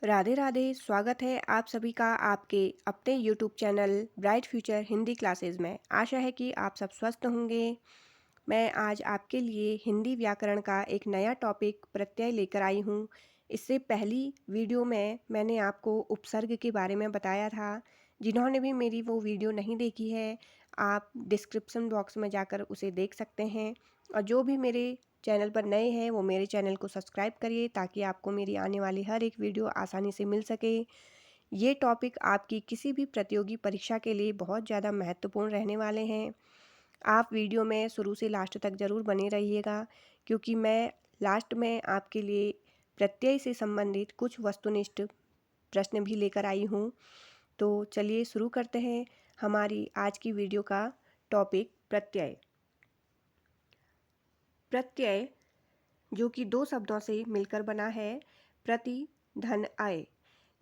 राधे राधे। स्वागत है आप सभी का आपके अपने YouTube channel bright future Hindi classes में। आशा है कि आप सब स्वस्थ होंगे। मैं आज आपके लिए हिंदी व्याकरण का एक नया टॉपिक प्रत्यय लेकर आई हूँ। इससे पहली वीडियो में मैंने आपको उपसर्ग के बारे में बताया था। जिन्होंने भी मेरी वो वीडियो नहीं देखी है, आप डिस्क्रिप्शन बॉक्स में जाकर उसे देख सकते हैं। और जो भी मेरे चैनल पर नए हैं वो मेरे चैनल को सब्सक्राइब करिए ताकि आपको मेरी आने वाली हर एक वीडियो आसानी से मिल सके। ये टॉपिक आपकी किसी भी प्रतियोगी परीक्षा के लिए बहुत ज़्यादा महत्वपूर्ण रहने वाले हैं। आप वीडियो में शुरू से लास्ट तक ज़रूर बने रहिएगा, क्योंकि मैं लास्ट में आपके लिए प्रत्यय से संबंधित कुछ वस्तुनिष्ठ प्रश्न भी लेकर आई हूँ। तो चलिए शुरू करते हैं हमारी आज की वीडियो का टॉपिक प्रत्यय। प्रत्यय जो कि दो शब्दों से मिलकर बना है, प्रति धन आय,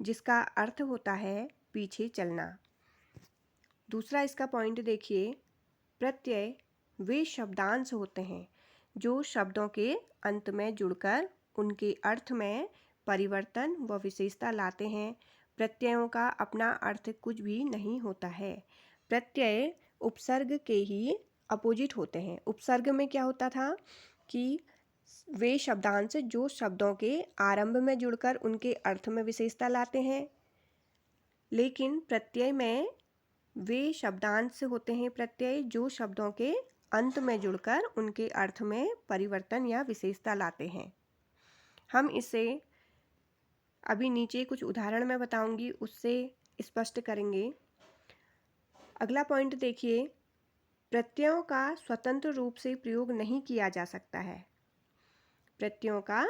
जिसका अर्थ होता है पीछे चलना। दूसरा इसका पॉइंट देखिए, प्रत्यय वे शब्दांश होते हैं जो शब्दों के अंत में जुड़कर उनके अर्थ में परिवर्तन व विशेषता लाते हैं। प्रत्ययों का अपना अर्थ कुछ भी नहीं होता है। प्रत्यय उपसर्ग के ही अपोजिट होते हैं। उपसर्ग में क्या होता था कि वे शब्दांश जो शब्दों के आरंभ में जुड़कर उनके अर्थ में विशेषता लाते हैं, लेकिन प्रत्यय में वे शब्दांश होते हैं प्रत्यय जो शब्दों के अंत में जुड़कर उनके अर्थ में परिवर्तन या विशेषता लाते हैं। हम इसे अभी नीचे कुछ उदाहरण में बताऊंगी, उससे स्पष्ट करेंगे। अगला पॉइंट देखिए, प्रत्ययों का स्वतंत्र रूप से प्रयोग नहीं किया जा सकता है। प्रत्ययों का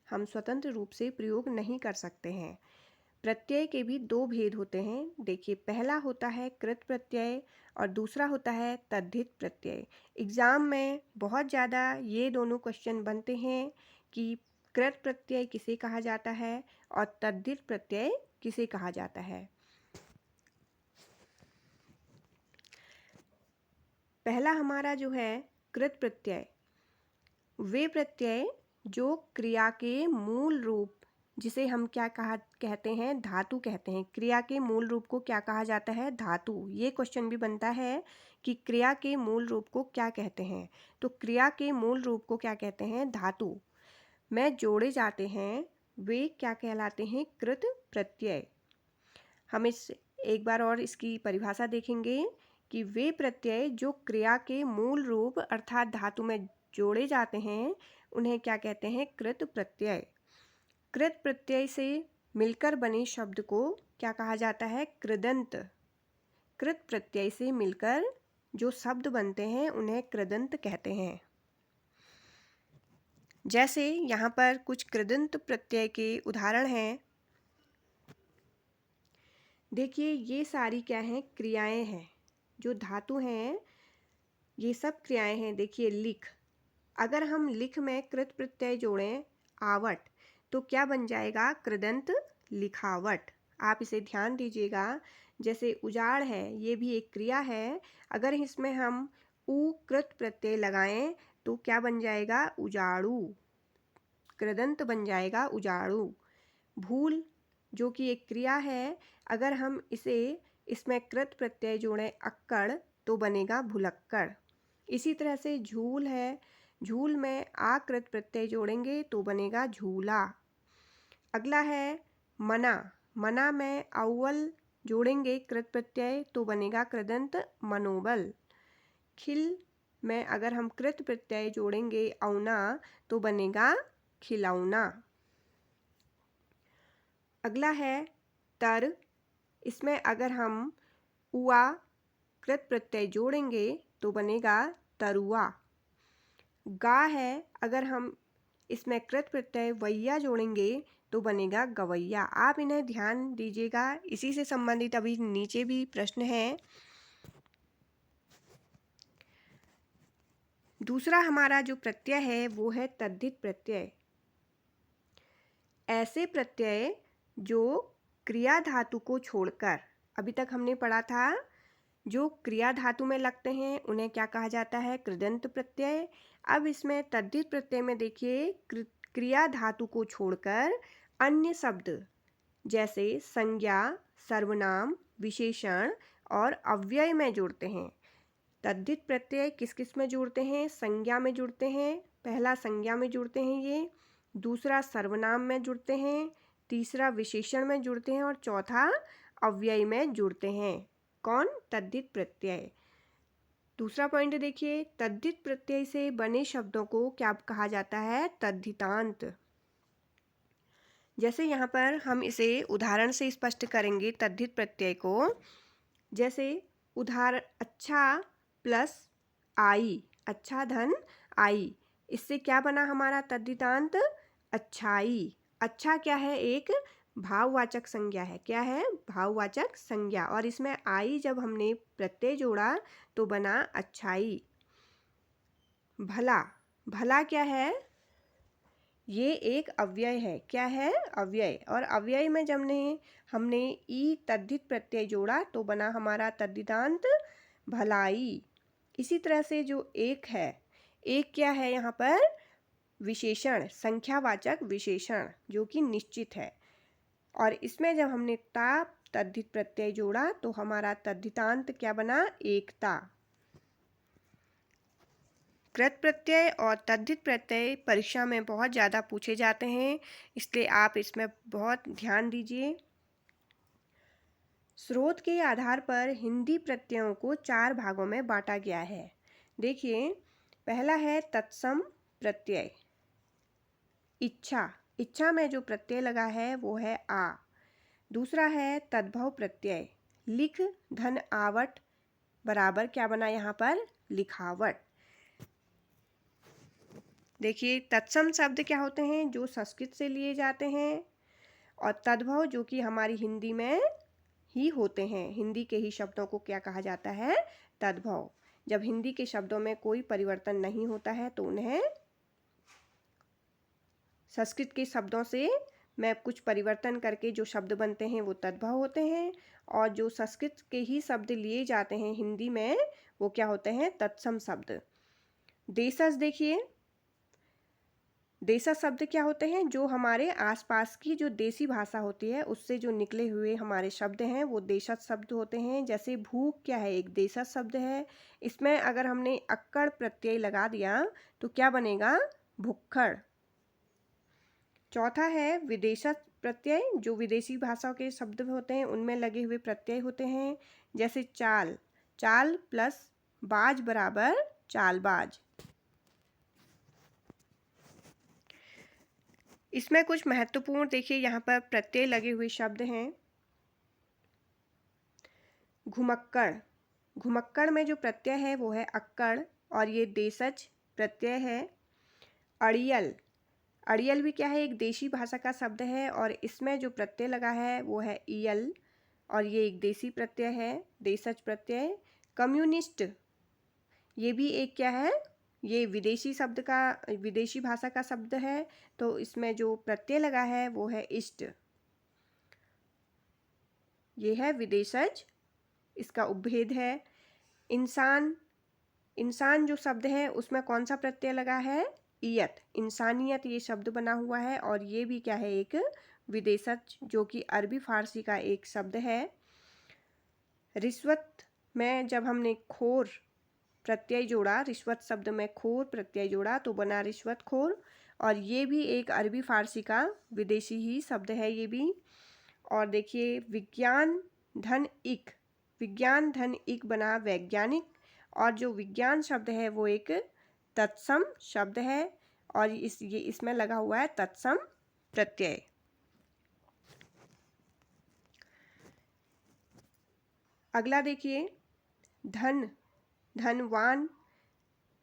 हम स्वतंत्र रूप से प्रयोग नहीं कर सकते हैं। प्रत्यय के भी दो भेद होते हैं। देखिए, पहला होता है कृत प्रत्यय और दूसरा होता है तद्धित प्रत्यय। एग्ज़ाम में बहुत ज़्यादा ये दोनों क्वेश्चन बनते हैं कि कृत प्रत्यय किसे कहा जाता है और तद्धित प्रत्यय किसे कहा जाता है। पहला हमारा जो है कृत प्रत्यय, वे प्रत्यय जो क्रिया के मूल रूप, जिसे हम क्या कहते हैं, धातु कहते हैं। क्रिया के मूल रूप को क्या कहा जाता है? धातु। ये क्वेश्चन भी बनता है कि क्रिया के मूल रूप को क्या कहते हैं। तो क्रिया के मूल रूप को क्या कहते हैं? धातु में जोड़े जाते हैं, वे क्या कहलाते हैं? कृत प्रत्यय। हम इस एक बार और इसकी परिभाषा देखेंगे कि वे प्रत्यय जो क्रिया के मूल रूप अर्थात धातु में जोड़े जाते हैं, उन्हें क्या कहते हैं? कृत प्रत्यय। कृत प्रत्यय से मिलकर बने शब्द को क्या कहा जाता है? कृदंत। कृत प्रत्यय से मिलकर जो शब्द बनते हैं उन्हें कृदंत कहते हैं। जैसे यहाँ पर कुछ कृदंत प्रत्यय के उदाहरण हैं। देखिए, ये सारी क्या हैं? क्रियाएं हैं। जो धातु हैं ये सब क्रियाएं हैं। देखिए, लिख, अगर हम लिख में कृत प्रत्यय जोड़ें आवट, तो क्या बन जाएगा? कृदंत लिखावट। आप इसे ध्यान दीजिएगा। जैसे उजाड़ है, ये भी एक क्रिया है। अगर इसमें हम उ कृत प्रत्यय लगाएं तो क्या बन जाएगा? उजाड़ू। कृदंत बन जाएगा उजाड़ू। भूल जो कि एक क्रिया है, अगर हम इसमें कृत प्रत्यय जोड़ें अक्कड़ तो बनेगा भुलक्कड़। इसी तरह से झूल है, झूल में आकृत प्रत्यय जोड़ेंगे तो बनेगा झूला। अगला है मना, मना में अव्वल जोड़ेंगे कृत प्रत्यय तो बनेगा कृदंत मनोबल। खिल में अगर हम कृत प्रत्यय जोड़ेंगे औना तो बनेगा खिलौना। अगला है तर, इसमें अगर हम उआ कृत प्रत्यय जोड़ेंगे तो बनेगा तरुआ। गा है, अगर हम इसमें कृत प्रत्यय वैया जोड़ेंगे तो बनेगा गवैया। आप इन्हें ध्यान दीजिएगा। इसी से संबंधित अभी नीचे भी प्रश्न है। दूसरा हमारा जो प्रत्यय है वो है तद्धित प्रत्यय। ऐसे प्रत्यय जो क्रिया धातु को छोड़कर, अभी तक हमने पढ़ा था जो क्रिया धातु में लगते हैं उन्हें क्या कहा जाता है? कृदंत प्रत्यय। अब इसमें तद्धित प्रत्यय में देखिए, क्रिया धातु को छोड़कर अन्य शब्द जैसे संज्ञा, सर्वनाम, विशेषण और अव्यय में जुड़ते हैं। तद्धित प्रत्यय किस किस में जुड़ते हैं? संज्ञा में जुड़ते हैं, पहला संज्ञा में जुड़ते हैं ये, दूसरा सर्वनाम में जुड़ते हैं, तीसरा विशेषण में जुड़ते हैं और चौथा अव्यय में जुड़ते हैं। कौन? तद्धित प्रत्यय। दूसरा पॉइंट देखिए, तद्धित प्रत्यय से बने शब्दों को क्या कहा जाता है? तद्धितांत। जैसे यहाँ पर हम इसे उदाहरण से स्पष्ट करेंगे तद्धित प्रत्यय को। जैसे उदाहरण, अच्छा प्लस आई, अच्छा धन आई, इससे क्या बना हमारा तद्धितांत? अच्छाई। अच्छा क्या है? एक भाववाचक संज्ञा है। क्या है? भाववाचक संज्ञा। और इसमें आई जब हमने प्रत्यय जोड़ा तो बना अच्छाई। भला, भला क्या है? ये एक अव्यय है। क्या है? अव्यय। और अव्यय में जब हमने ई तद्धित प्रत्यय जोड़ा तो बना हमारा तद्धितांत भलाई। इसी तरह से जो एक है, एक क्या है यहाँ पर? विशेषण, संख्यावाचक विशेषण जो कि निश्चित है। और इसमें जब हमने ता तद्धित प्रत्यय जोड़ा तो हमारा तद्धितांत क्या बना? एकता। कृत प्रत्यय और तद्धित प्रत्यय परीक्षा में बहुत ज़्यादा पूछे जाते हैं, इसलिए आप इसमें बहुत ध्यान दीजिए। स्रोत के आधार पर हिंदी प्रत्ययों को 4 भागों में बांटा गया है। देखिए, पहला है तत्सम प्रत्यय। इच्छा, इच्छा में जो प्रत्यय लगा है वो है आ। दूसरा है तद्भव प्रत्यय। लिख, धन, आवट बराबर क्या बना यहाँ पर? लिखावट। देखिए, तत्सम शब्द क्या होते हैं? जो संस्कृत से लिए जाते हैं। और तद्भव जो कि हमारी हिंदी में ही होते हैं। हिंदी के ही शब्दों को क्या कहा जाता है? तद्भव। जब हिंदी के शब्दों में कोई परिवर्तन नहीं होता है तो उन्हें संस्कृत के शब्दों से में कुछ परिवर्तन करके जो शब्द बनते हैं वो तद्भव होते हैं। और जो संस्कृत के ही शब्द लिए जाते हैं हिंदी में वो क्या होते हैं? तत्सम शब्द। देशज, देखिए, देशज शब्द क्या होते हैं? जो हमारे आसपास की जो देसी भाषा होती है उससे जो निकले हुए हमारे शब्द हैं वो देशज शब्द होते हैं। जैसे भूख क्या है? एक देशज शब्द है। इसमें अगर हमने अक्कड़ प्रत्यय लगा दिया तो क्या बनेगा? भुक्खड़। चौथा है विदेशज प्रत्यय। जो विदेशी भाषा के शब्द होते हैं उनमें लगे हुए प्रत्यय होते हैं। जैसे चाल, चाल प्लस बाज बराबर चालबाज। इसमें कुछ महत्वपूर्ण देखिए यहाँ पर प्रत्यय लगे हुए शब्द हैं। घुमक्कड़, घुमक्कड़ में जो प्रत्यय है वो है अक्कड़ और ये देशज प्रत्यय है। अड़ियल, अड़ियल भी क्या है? एक देशी भाषा का शब्द है और इसमें जो प्रत्यय लगा है वो है इयल और ये एक देसी प्रत्यय है, देशज प्रत्यय। कम्युनिस्ट, ये भी एक क्या है? ये विदेशी शब्द का, विदेशी भाषा का शब्द है तो इसमें जो प्रत्यय लगा है वो है इष्ट। ये है विदेशज, इसका उपभेद है। इंसान, इंसान जो शब्द है उसमें कौन सा प्रत्यय लगा है? इयत, इंसानियत ये शब्द बना हुआ है और ये भी क्या है? एक विदेशज जो कि अरबी फारसी का एक शब्द है। रिश्वत में जब हमने खोर प्रत्यय जोड़ा, रिश्वत शब्द में खोर प्रत्यय जोड़ा तो बना रिश्वत खोर और ये भी एक अरबी फारसी का विदेशी ही शब्द है ये भी। और देखिए, विज्ञान धन इक, विज्ञान धन इक बना वैज्ञानिक और जो विज्ञान शब्द है वो एक तत्सम शब्द है और ये इसमें लगा हुआ है तत्सम प्रत्यय। अगला देखिए, धन, धनवान,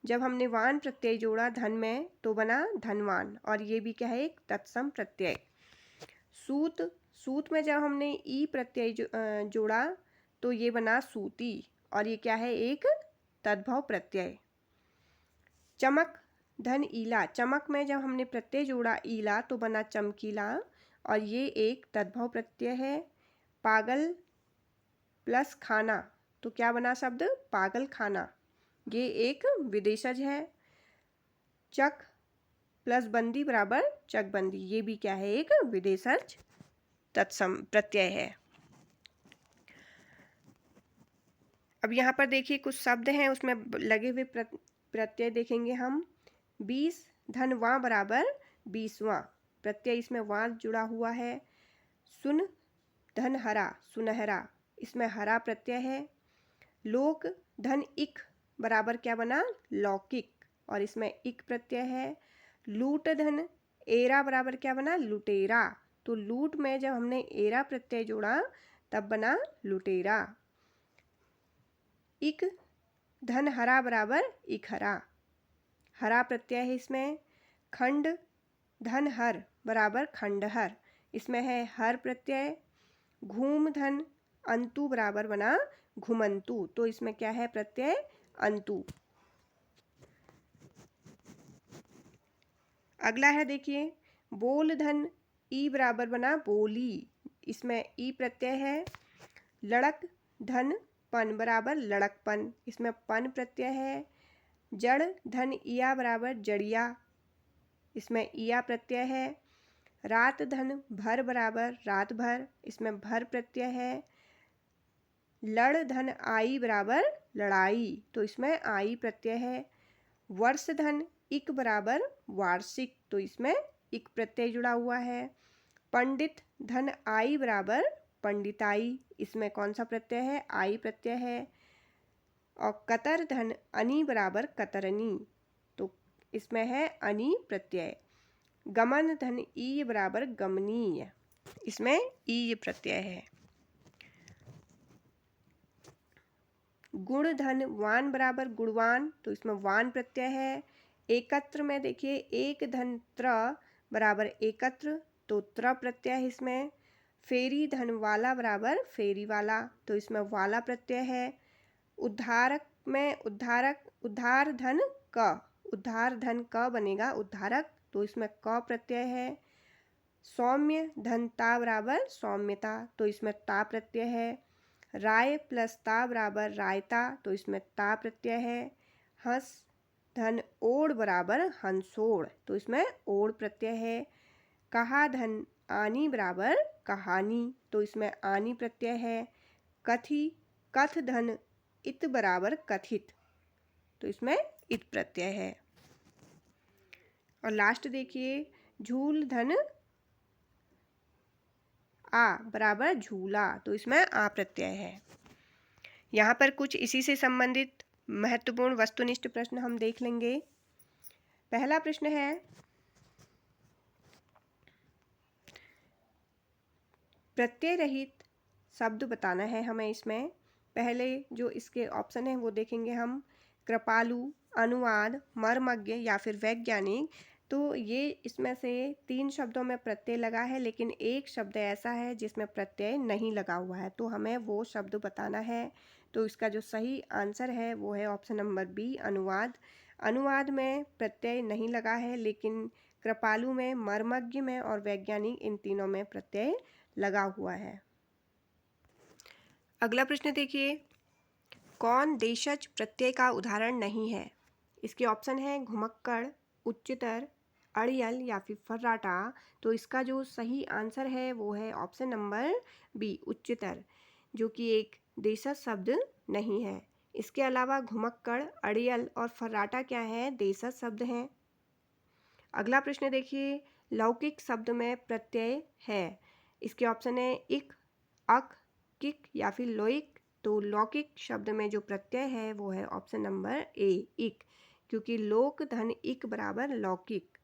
जब हमने वान प्रत्यय जोड़ा धन में तो बना धनवान और ये भी क्या है? एक तत्सम प्रत्यय। सूत, सूत में जब हमने ई प्रत्यय जोड़ा तो ये बना सूती और ये क्या है? एक तद्भव प्रत्यय। चमक धन ईला, चमक में जब हमने प्रत्यय जोड़ा ईला तो बना चमकीला और ये एक तद्भव प्रत्यय है। पागल प्लस खाना तो क्या बना शब्द? पागल खाना, ये एक विदेशज है। चक प्लस बंदी बराबर चकबंदी, ये भी क्या है? एक विदेशज तत्सम प्रत्यय है। अब यहाँ पर देखिए कुछ शब्द हैं, उसमें लगे हुए प्रत्यय देखेंगे हम। 20 धन वां बराबर 20वां, प्रत्यय इसमें वां जुड़ा हुआ है। सुन धन हरा सुनहरा, इसमें हरा प्रत्यय है। लोक धन इक बराबर क्या बना, लौकिक, और इसमें इक प्रत्यय है। लूट धन एरा बराबर क्या बना, लुटेरा, तो लूट में जब हमने एरा प्रत्यय जोड़ा तब बना लुटेरा। इक धन हरा बराबर इक हरा, हरा प्रत्यय है इसमें। खंड धन हर बराबर खंडहर, इसमें है हर प्रत्यय। घूम धन अंतु बराबर बना घुमंतु, तो इसमें क्या है प्रत्यय, अंतु। अगला है देखिए, बोल धन ई बराबर बना बोली, इसमें ई प्रत्यय है। लड़क धन पन बराबर लड़कपन, इसमें पन प्रत्यय है। जड़ धन इया बराबर जड़िया, इसमें इया प्रत्यय है। रात धन भर बराबर रात भर, इसमें भर प्रत्यय है। लड़ धन आई बराबर लड़ाई, तो इसमें आई प्रत्यय है। वर्ष धन इक बराबर वार्षिक, तो इसमें इक प्रत्यय जुड़ा हुआ है। पंडित धन आई बराबर पंडिताई, इसमें कौन सा प्रत्यय है, आई प्रत्यय है। और कतर धन अनि बराबर कतरनी, तो इसमें है अनि प्रत्यय। गमन धन ई बराबर गमनीय, इसमें ई प्रत्यय है। गुण धन वान बराबर गुणवान, तो इसमें वान प्रत्यय है। एकत्र में देखिए एक धन त्र बराबर एकत्र, तो त्र प्रत्यय है इसमें। फेरी धन वाला बराबर फेरी वाला, तो इसमें वाला प्रत्यय है। उद्धारक में उद्धारक उद्धार धन क, उद्धार धन क बनेगा उद्धारक, तो इसमें क प्रत्यय है। सौम्य धन ता बराबर सौम्यता, तो इसमें ता प्रत्यय है। राय प्लस ता बराबर रायता, तो इसमें ता प्रत्यय है। हंस धन ओढ़ बराबर हंसोड़, तो इसमें ओढ़ प्रत्यय है। कहा धन आनी बराबर कहानी, तो इसमें आनी प्रत्यय है। कथी कथ धन इत बराबर कथित, तो इसमें इत प्रत्यय है। और लास्ट देखिए, झूल धन आ बराबर झूला, तो इसमें आ प्रत्यय है। यहाँ पर कुछ इसी से संबंधित महत्वपूर्ण वस्तुनिष्ठ प्रश्न हम देख लेंगे। पहला प्रश्न है, प्रत्यय रहित शब्द बताना है हमें। इसमें पहले जो इसके ऑप्शन है वो देखेंगे हम। कृपालु, अनुवाद, मर्मज्ञ या फिर वैज्ञानिक। तो ये इसमें से 3 शब्दों में प्रत्यय लगा है, लेकिन एक शब्द ऐसा है जिसमें प्रत्यय नहीं लगा हुआ है, तो हमें वो शब्द बताना है। तो इसका जो सही आंसर है वो है ऑप्शन नंबर बी, अनुवाद। अनुवाद में प्रत्यय नहीं लगा है, लेकिन कृपालु में, मर्मज्ञ में और वैज्ञानिक, इन तीनों में प्रत्यय लगा हुआ है। अगला प्रश्न देखिए, कौन देशज प्रत्यय का उदाहरण नहीं है? इसके ऑप्शन है घुमक्कड़, उच्चतर, अड़ियल या फिर फर्राटा। तो इसका जो सही आंसर है वो है ऑप्शन नंबर बी, उच्चतर, जो कि एक देशज शब्द नहीं है। इसके अलावा घुमक्कड़, अड़ियल और फर्राटा क्या है, देशज शब्द हैं। अगला प्रश्न देखिए, लौकिक शब्द में प्रत्यय है। इसके ऑप्शन है इक, अक, किक या फिर लोइक। तो लौकिक शब्द में जो प्रत्यय है वो है ऑप्शन नंबर ए, इक, क्योंकि लोक धन इक बराबर लौकिक।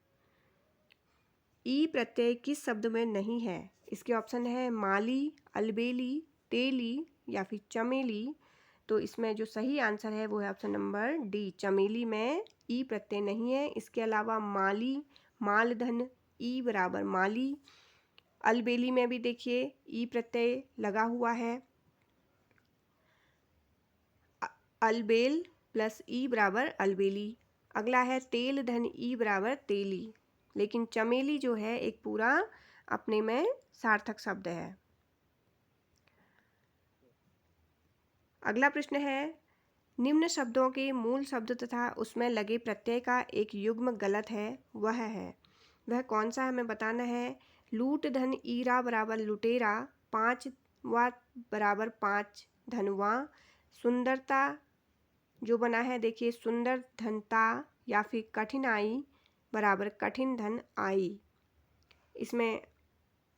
ई प्रत्यय किस शब्द में नहीं है? इसके ऑप्शन है माली, अलबेली, तेली या फिर चमेली। तो इसमें जो सही आंसर है वो है ऑप्शन नंबर डी, चमेली में ई प्रत्यय नहीं है। इसके अलावा माली, माल धन ई बराबर माली। अलबेली में भी देखिए ई प्रत्यय लगा हुआ है। अलबेल प्लस ई बराबर अलबेली। अगला है तेल धन ई बराबर तेली, लेकिन चमेली जो है एक पूरा अपने में सार्थक शब्द है। अगला प्रश्न है, निम्न शब्दों के मूल शब्द तथा उसमें लगे प्रत्यय का एक युग्म गलत है, वह कौन सा हमें बताना है। लूट धन ईरा बराबर लुटेरा, 5 वा बराबर 5 धनवा। सुंदरता जो बना है देखिए, सुंदर धनता या फिर कठिनाई बराबर कठिन धन आई। इसमें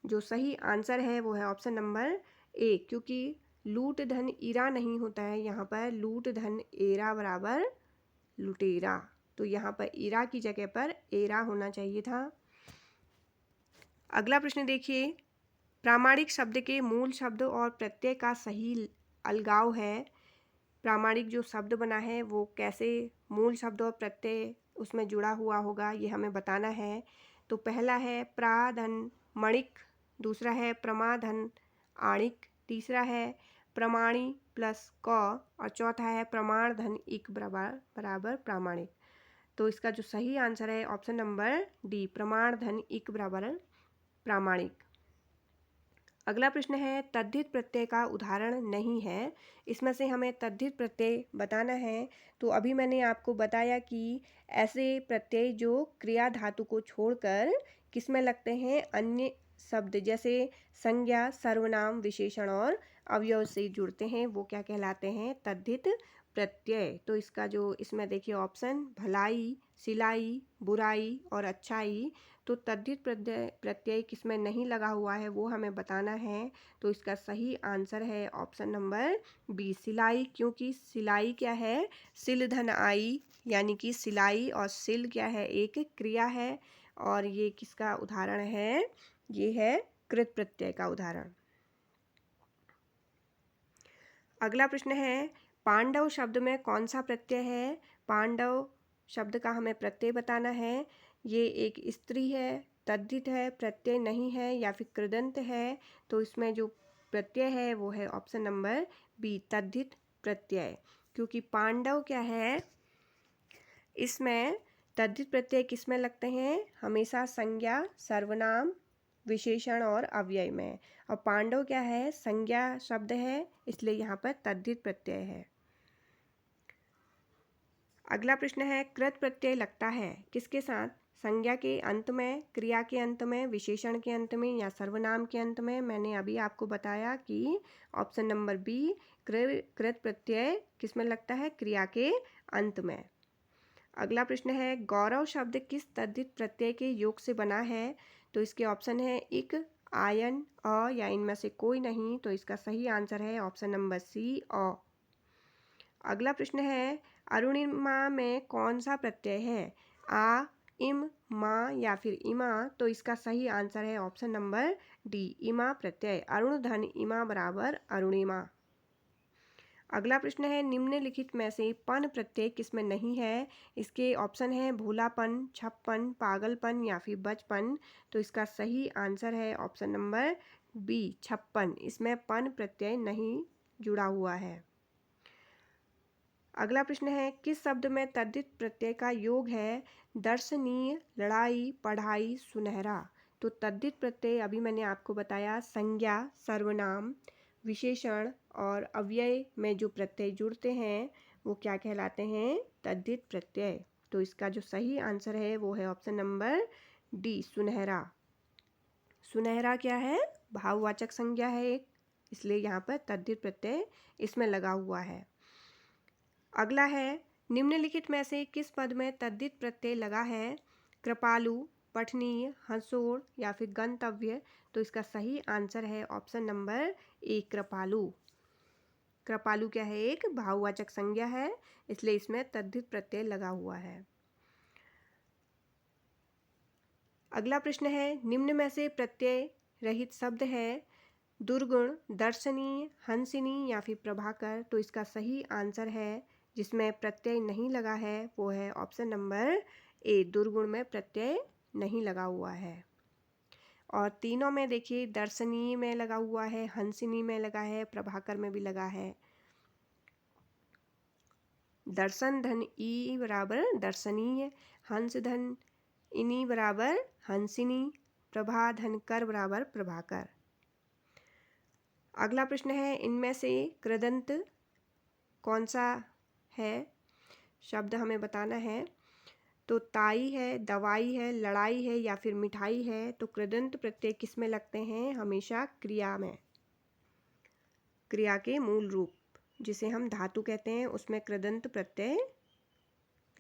जो सही आंसर है वो है ऑप्शन नंबर ए, क्योंकि लूट धन ईरा नहीं होता है, यहाँ पर लूट धन एरा बराबर लुटेरा। तो यहाँ पर ईरा की जगह पर एरा होना चाहिए था। अगला प्रश्न देखिए, प्रामाणिक शब्द के मूल शब्द और प्रत्यय का सही अलगाव है। प्रामाणिक जो शब्द बना है वो कैसे मूल शब्द और प्रत्यय उसमें जुड़ा हुआ होगा, ये हमें बताना है। तो पहला है प्राधन मणिक, दूसरा है प्रमाधन आणिक, तीसरा है प्रमाणी प्लस क, और चौथा है प्रमाण धन इक बराबर प्रामाणिक। तो इसका जो सही आंसर है ऑप्शन नंबर डी, प्रमाण धन इक बराबर प्रामाणिक। अगला प्रश्न है, तद्धित प्रत्यय का उदाहरण नहीं है। इसमें से हमें तद्धित प्रत्यय बताना है। तो अभी मैंने आपको बताया कि ऐसे प्रत्यय जो क्रिया धातु को छोड़कर किसमें लगते हैं, अन्य शब्द जैसे संज्ञा, सर्वनाम, विशेषण और अवयव से जुड़ते हैं, वो क्या कहलाते हैं, तद्धित प्रत्यय। तो इसका जो इसमें देखिए ऑप्शन भलाई, सिलाई, बुराई और अच्छाई। तो तद्धित प्रत्यय किसमें नहीं लगा हुआ है वो हमें बताना है। तो इसका सही आंसर है ऑप्शन नंबर बी, सिलाई, क्योंकि सिलाई क्या है, सिल धन आई, यानी कि सिलाई और सिल क्या है, एक क्रिया है। और ये किसका उदाहरण है, ये है कृत प्रत्यय का उदाहरण। अगला प्रश्न है, पांडव शब्द में कौन सा प्रत्यय है। पांडव शब्द का हमें प्रत्यय बताना है। ये एक स्त्री है, तद्धित है, प्रत्यय नहीं है, या फिर कृदंत है। तो इसमें जो प्रत्यय है वो है ऑप्शन नंबर बी, तद्धित प्रत्यय, क्योंकि पांडव क्या है, इसमें तद्धित प्रत्यय किसमें लगते हैं, हमेशा संज्ञा, सर्वनाम, विशेषण और अव्यय में। और पांडव क्या है, संज्ञा शब्द है, इसलिए यहाँ पर तद्धित प्रत्यय है। अगला प्रश्न है, कृत प्रत्यय लगता है किसके साथ, संज्ञा के अंत में, क्रिया के अंत में, विशेषण के अंत में या सर्वनाम के अंत में। मैंने अभी आपको बताया कि ऑप्शन नंबर बी, कृत प्रत्यय किसमें लगता है, क्रिया के अंत में। अगला प्रश्न है, गौरव शब्द किस तद्धित प्रत्यय के योग से बना है। तो इसके ऑप्शन है इक, आयन, अ, या इनमें से कोई नहीं। तो इसका सही आंसर है ऑप्शन नंबर सी, अ। अगला प्रश्न है, अरुणिमा में कौन सा प्रत्यय है, आ, इम, मा या फिर इमा। तो इसका सही आंसर है ऑप्शन नंबर डी, इमा प्रत्यय, अरुण धन इमा बराबर अरुणिमा। अगला प्रश्न है, निम्नलिखित में से पन प्रत्यय किसमें नहीं है। इसके ऑप्शन है भोलापन, छप्पन, पागलपन या फिर बचपन। तो इसका सही आंसर है ऑप्शन नंबर बी, छप्पन, इसमें पन प्रत्यय नहीं जुड़ा हुआ है। अगला प्रश्न है, किस शब्द में तद्धित प्रत्यय का योग है, दर्शनीय, लड़ाई, पढ़ाई, सुनहरा। तो तद्धित प्रत्यय अभी मैंने आपको बताया, संज्ञा, सर्वनाम, विशेषण और अव्यय में जो प्रत्यय जुड़ते हैं वो क्या कहलाते हैं, तद्धित प्रत्यय। तो इसका जो सही आंसर है वो है ऑप्शन नंबर डी, सुनहरा। सुनहरा क्या है, भाववाचक संज्ञा है एक, इसलिए यहाँ पर तद्धित प्रत्यय इसमें लगा हुआ है। अगला है, निम्नलिखित में से किस पद में तद्धित प्रत्यय लगा है, कृपालु, पठनीय, हंसोड़ या फिर गंतव्य। तो इसका सही आंसर है ऑप्शन नंबर ए, कृपालु। कृपालु क्या है, एक भाववाचक संज्ञा है, इसलिए इसमें तद्धित प्रत्यय लगा हुआ है। अगला प्रश्न है, निम्न में से प्रत्यय रहित शब्द है, दुर्गुण, दर्शनीय, हंसिनी या फिर प्रभाकर। तो इसका सही आंसर है जिसमें प्रत्यय नहीं लगा है वो है ऑप्शन नंबर ए, दुर्गुण में प्रत्यय नहीं लगा हुआ है। और तीनों में देखिए, दर्शनीय में लगा हुआ है, हंसिनी में लगा है, प्रभाकर में भी लगा है। दर्शन धन ई बराबर दर्शनीय, हंस धन इनी बराबर हंसिनी, प्रभा धन कर बराबर प्रभाकर। अगला प्रश्न है, इनमें से कृदंत कौन सा है, शब्द हमें बताना है। तो ताई है, दवाई है, लड़ाई है या फिर मिठाई है, तो कृदंत प्रत्यय किस में लगते हैं? हमेशा क्रिया में। क्रिया के मूल रूप जिसे हम धातु कहते हैं उसमें कृदंत प्रत्यय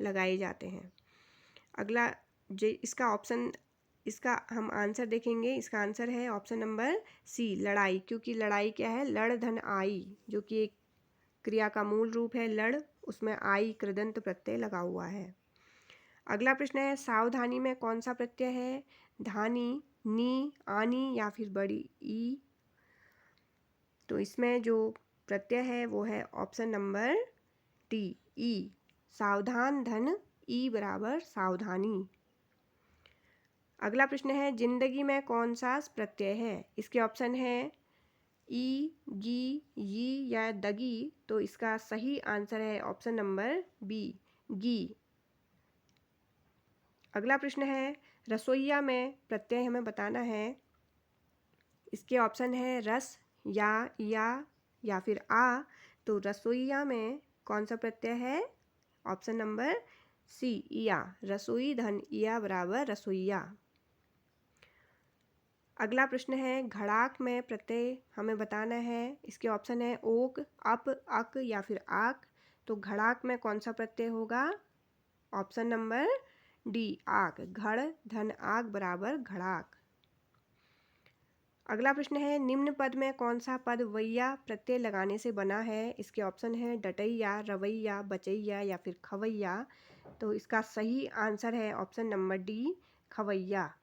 लगाए जाते हैं। अगला इसका हम आंसर देखेंगे। इसका आंसर है ऑप्शन नंबर सी, लड़ाई। क्योंकि लड़ाई क्या है? लड़ धन आई, जो कि एक क्रिया का मूल रूप है लड़, उसमें आई कृदंत प्रत्यय लगा हुआ है। अगला प्रश्न है, सावधानी में कौन सा प्रत्यय है? धानी, नी, आनी या फिर बड़ी ई। तो इसमें जो प्रत्यय है वो है ऑप्शन नंबर डी, ई। सावधान धन ई बराबर सावधानी। अगला प्रश्न है, जिंदगी में कौन सा प्रत्यय है? इसके ऑप्शन है ई, गी, यी या दगी। तो इसका सही आंसर है ऑप्शन नंबर बी, गी। अगला प्रश्न है, रसोइया में प्रत्यय हमें बताना है। इसके ऑप्शन है रस, या फिर आ। तो रसोइया में कौन सा प्रत्यय है? ऑप्शन नंबर सी, इया। रसोई धन इया बराबर रसोइया। अगला प्रश्न है, घड़ाक में प्रत्यय हमें बताना है। इसके ऑप्शन है ओक, अप, अक या फिर आक। तो घड़ाक में कौन सा प्रत्यय होगा? ऑप्शन नंबर डी, आक। घड़ धन आक बराबर घड़ाक। अगला प्रश्न है, निम्न पद में कौन सा पद वैया प्रत्यय लगाने से बना है? इसके ऑप्शन है डटैया, रवैया, बचैया या फिर खवैया। तो इसका सही आंसर है ऑप्शन नंबर डी, खवैया।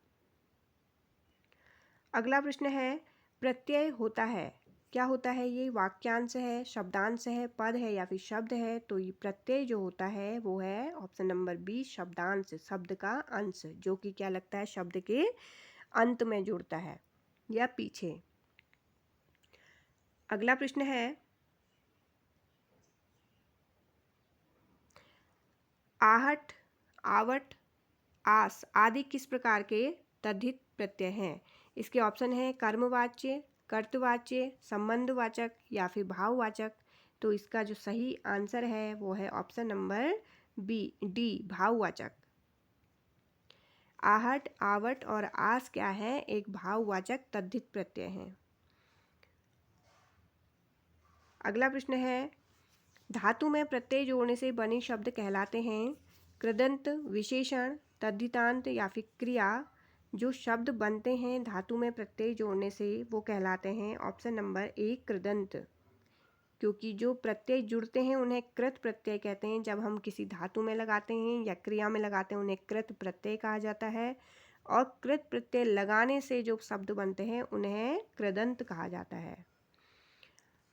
अगला प्रश्न है, प्रत्यय होता है, क्या होता है ये? वाक्यांश है, शब्दांश है, पद है या फिर शब्द है? तो ये प्रत्यय जो होता है वो है ऑप्शन नंबर बी, शब्दांश, शब्द का अंश, जो कि क्या लगता है? शब्द के अंत में जुड़ता है या पीछे। अगला प्रश्न है, आहट, आवट, आस आदि किस प्रकार के तद्धित प्रत्यय हैं? इसके ऑप्शन है कर्मवाच्य, कर्तवाच्य, संबंधवाचक या फिर भाववाचक। तो इसका जो सही आंसर है वो है ऑप्शन नंबर बी, डी, भाववाचक। आहट, आवट और आस क्या है? एक भाववाचक तद्धित प्रत्यय है। अगला प्रश्न है, धातु में प्रत्यय जोड़ने से बने शब्द कहलाते हैं कृदंत, विशेषण, तद्धितांत या फिर क्रिया। जो शब्द बनते हैं धातु में प्रत्यय जोड़ने से वो कहलाते हैं ऑप्शन नंबर ए, कृदंत। क्योंकि जो प्रत्यय जुड़ते हैं उन्हें कृत प्रत्यय कहते हैं। जब हम किसी धातु में लगाते हैं या क्रिया में लगाते हैं उन्हें कृत प्रत्यय कहा जाता है, और कृत प्रत्यय लगाने से जो शब्द बनते हैं उन्हें कृदंत कहा जाता है।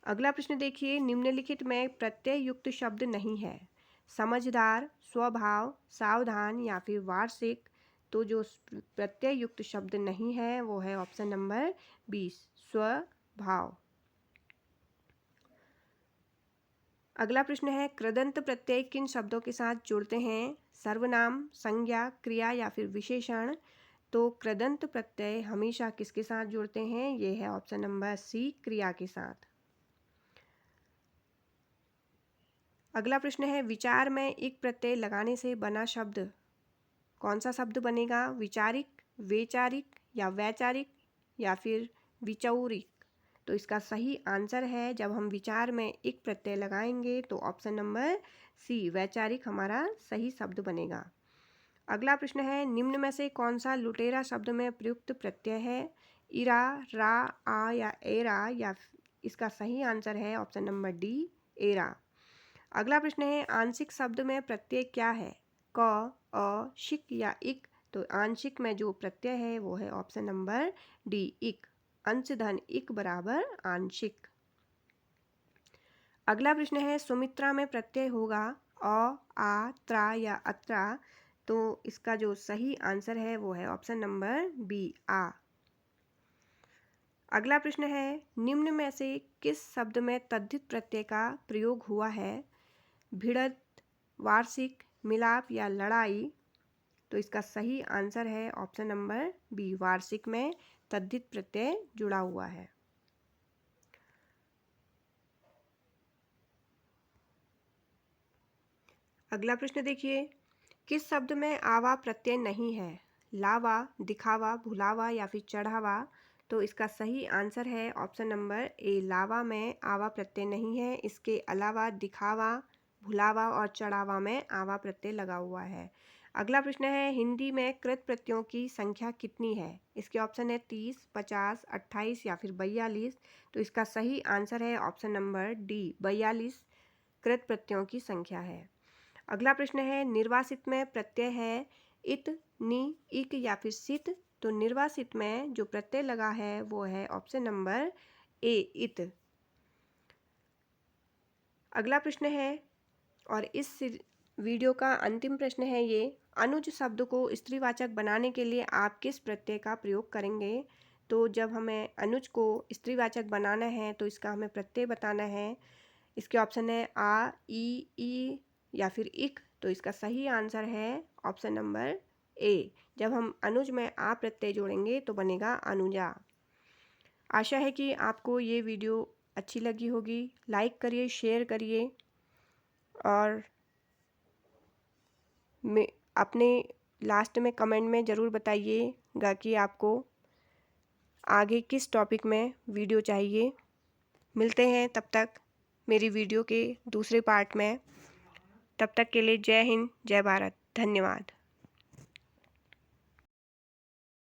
अगला प्रश्न देखिए, निम्नलिखित में प्रत्यय युक्त शब्द नहीं है। समझदार, स्वभाव, सावधान या फिर वार्षिक। तो जो प्रत्यय युक्त शब्द नहीं है वो है ऑप्शन नंबर 20, स्वभाव। अगला प्रश्न है, कृदंत प्रत्यय किन शब्दों के साथ जुड़ते हैं? सर्वनाम, संज्ञा, क्रिया या फिर विशेषण। तो कृदंत प्रत्यय हमेशा किसके साथ जुड़ते हैं? ये है ऑप्शन नंबर सी, क्रिया के साथ। अगला प्रश्न है, विचार में एक प्रत्यय लगाने से बना शब्द कौन सा शब्द बनेगा? विचारिक, वैचारिक या वैचारिक या फिर विचौरिक। तो इसका सही आंसर है, जब हम विचार में एक प्रत्यय लगाएंगे तो ऑप्शन नंबर सी, वैचारिक हमारा सही शब्द बनेगा। अगला प्रश्न है, निम्न में से कौन सा लुटेरा शब्द में प्रयुक्त प्रत्यय है? इरा, रा, आ या एरा। या इसका सही आंसर है ऑप्शन नंबर डी, एरा। अगला प्रश्न है, आंशिक शब्द में प्रत्यय क्या है? क, अ, शिक या इक। तो आंशिक में जो प्रत्यय है वो है ऑप्शन नंबर डी, इक। अंश धन इक बराबर आंशिक। अगला प्रश्न है, सुमित्रा में प्रत्यय होगा अ, आ, त्रा या अत्रा। तो इसका जो सही आंसर है वो है ऑप्शन नंबर बी, आ। अगला प्रश्न है, निम्न में से किस शब्द में तद्धित प्रत्यय का प्रयोग हुआ है? भिड़त, वार्षिक, मिलाप या लड़ाई। तो इसका सही आंसर है ऑप्शन नंबर बी, वार्षिक में तद्धित प्रत्यय जुड़ा हुआ है। अगला प्रश्न देखिए, किस शब्द में आवा प्रत्यय नहीं है? लावा, दिखावा, भुलावा या फिर चढ़ावा? तो इसका सही आंसर है ऑप्शन नंबर ए, लावा में आवा प्रत्यय नहीं है। इसके अलावा दिखावा, भुलावा और चढ़ावा में आवा प्रत्यय लगा हुआ है। अगला प्रश्न है, हिंदी में कृत प्रत्ययों की संख्या कितनी है? इसके ऑप्शन है 30, 50, 28 या फिर 42। तो इसका सही आंसर है ऑप्शन नंबर डी, 42 कृत प्रत्ययों की संख्या है। अगला प्रश्न है, निर्वासित में प्रत्यय है इत, नि, इक या फिर सित? तो निर्वासित में जो प्रत्यय लगा है वो है ऑप्शन नंबर ए, इत। अगला प्रश्न है और इस वीडियो का अंतिम प्रश्न है ये, अनुज शब्द को स्त्रीवाचक बनाने के लिए आप किस प्रत्यय का प्रयोग करेंगे? तो जब हमें अनुज को स्त्रीवाचक बनाना है तो इसका हमें प्रत्यय बताना है। इसके ऑप्शन है आ, ई या फिर इक। तो इसका सही आंसर है ऑप्शन नंबर ए, जब हम अनुज में आ प्रत्यय जोड़ेंगे तो बनेगा अनुजा। आशा है कि आपको ये वीडियो अच्छी लगी होगी। लाइक करिए, शेयर करिए और अपने लास्ट में कमेंट में ज़रूर बताइएगा कि आपको आगे किस टॉपिक में वीडियो चाहिए। मिलते हैं तब तक मेरी वीडियो के दूसरे पार्ट में। तब तक के लिए जय हिंद, जय भारत, धन्यवाद।